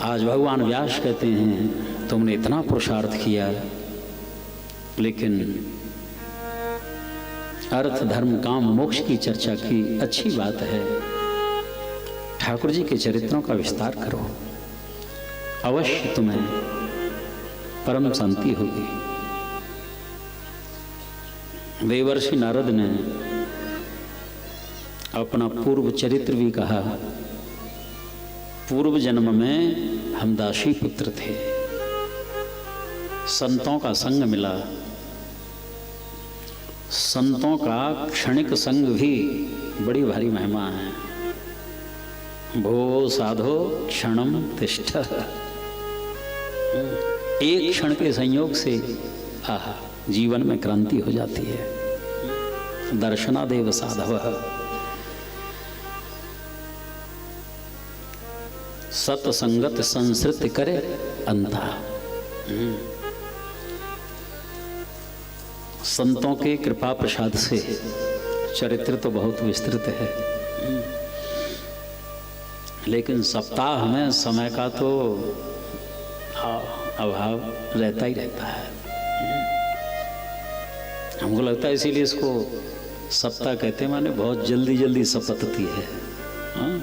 आज भगवान व्यास कहते हैं तुमने इतना पुरुषार्थ किया, लेकिन अर्थ धर्म काम मोक्ष की चर्चा की, अच्छी बात है। ठाकुर जी के चरित्रों का विस्तार करो, अवश्य तुम्हें परम शांति होगी। देवर्षि नारद ने अपना पूर्व चरित्र भी कहा। पूर्व जन्म में हम दासी पुत्र थे, संतों का संग मिला। संतों का क्षणिक संग भी बड़ी भारी महिमा है। भो साधो क्षणम तिष्ठ, एक क्षण के संयोग से आहा जीवन में क्रांति हो जाती है। दर्शनादेव साधव सतसंगत संसृत करे अंता। संतों के कृपा प्रसाद से चरित्र तो बहुत विस्तृत है, लेकिन सप्ताह में समय का तो अभाव रहता ही रहता है। हमको लगता है इसीलिए इसको सप्ताह कहते हैं, माने बहुत जल्दी जल्दी सपतती है।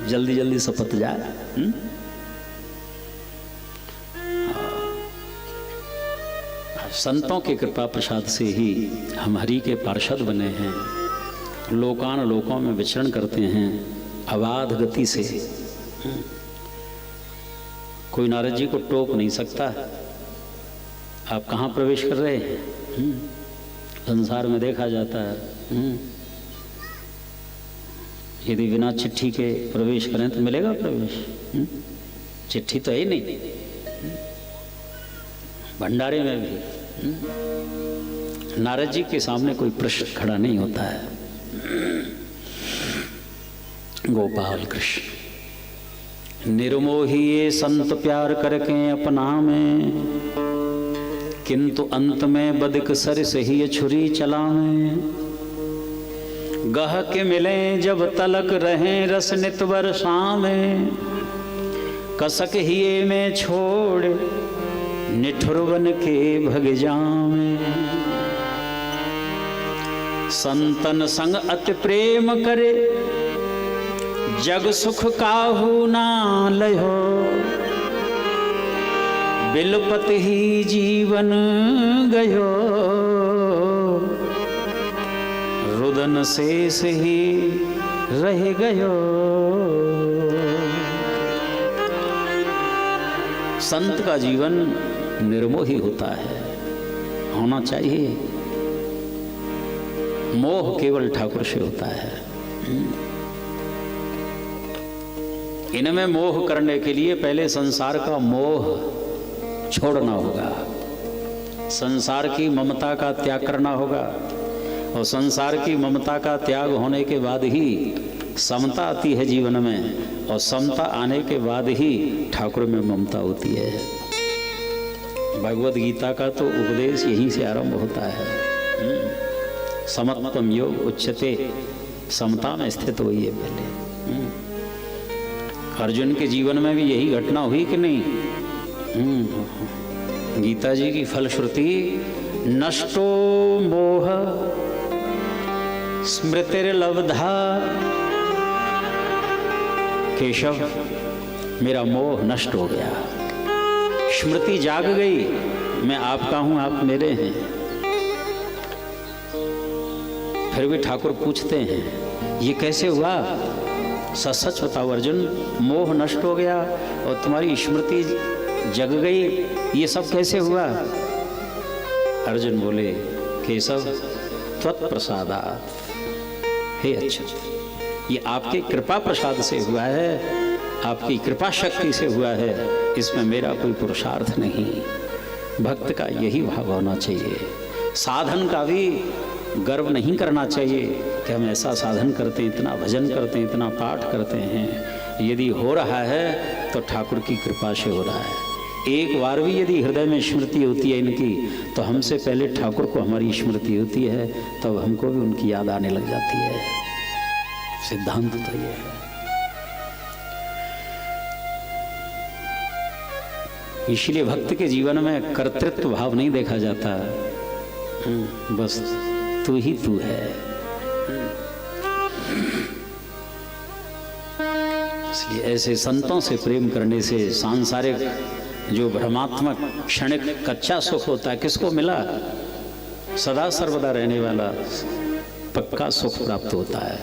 जल्दी जल्दी सपत जाए। संतों के कृपा प्रसाद से ही हम हरि के पार्षद बने हैं, लोकान लोकों में विचरण करते हैं अबाध गति से। कोई नारद जी को टोक नहीं सकता आप कहाँ प्रवेश कर रहे हैं। संसार में देखा जाता है, यदि बिना चिट्ठी के प्रवेश करें तो मिलेगा प्रवेश? चिट्ठी तो है ही नहीं। भंडारे में भी नारद जी के सामने कोई प्रश्न खड़ा नहीं होता है। गोपाल कृष्ण निर्मोही ये संत प्यार करके अपना में, किंतु अंत में बदिक सर से ही छुरी चला में। गह के मिले जब तलक रहे रस नित वर्षा में, कसक हिये में छोड़ निठुर बन के भग जामे। संतन संग अति प्रेम करे, जग सुख काहू ना लयो। बिलपत ही जीवन गयो, रुदन शेष ही रह गयो। संत का जीवन निर्मोही होता है, होना चाहिए। मोह केवल ठाकुर से होता है। इनमें मोह करने के लिए पहले संसार का मोह छोड़ना होगा, संसार की ममता का त्याग करना होगा, और संसार की ममता का त्याग होने के बाद ही समता आती है जीवन में, और समता आने के बाद ही ठाकुर में ममता होती है। भगवत गीता का तो उपदेश यहीं से आरंभ होता है। समत्वम योग उच्यते, समता में स्थित हुई है पहले। अर्जुन के जीवन में भी यही घटना हुई कि नहीं? गीता जी की फलश्रुति नष्टो मोह स्मृतिर्लब्धा। केशव मेरा मोह नष्ट हो गया, स्मृति जाग गई, मैं आपका हूं, आप मेरे हैं। फिर भी ठाकुर पूछते हैं ये कैसे हुआ? सच सच बताओ अर्जुन, मोह नष्ट हो गया और तुम्हारी स्मृति जग गई, ये सब कैसे हुआ? अर्जुन बोले केशव त्वत्प्रसादात्, हे अच्छा, ये आपके कृपा प्रसाद से हुआ है, आपकी कृपा शक्ति से हुआ है, इसमें मेरा कोई पुरुषार्थ नहीं। भक्त का यही भाव होना चाहिए। साधन का भी गर्व नहीं करना चाहिए कि हम ऐसा साधन करते हैं, इतना भजन करते हैं, इतना पाठ करते हैं। यदि हो रहा है तो ठाकुर की कृपा से हो रहा है। एक बार भी यदि हृदय में स्मृति होती है इनकी, तो हमसे पहले ठाकुर को हमारी स्मृति होती है, तब हमको भी उनकी याद आने लग जाती है। सिद्धांत तो ये है। इसलिए भक्त के जीवन में कर्तृत्व भाव नहीं देखा जाता, बस तू ही तू है। इसलिए ऐसे संतों से प्रेम करने से सांसारिक जो भ्रमात्मक क्षणिक कच्चा सुख होता है किसको मिला? सदा सर्वदा रहने वाला पक्का सुख प्राप्त होता है।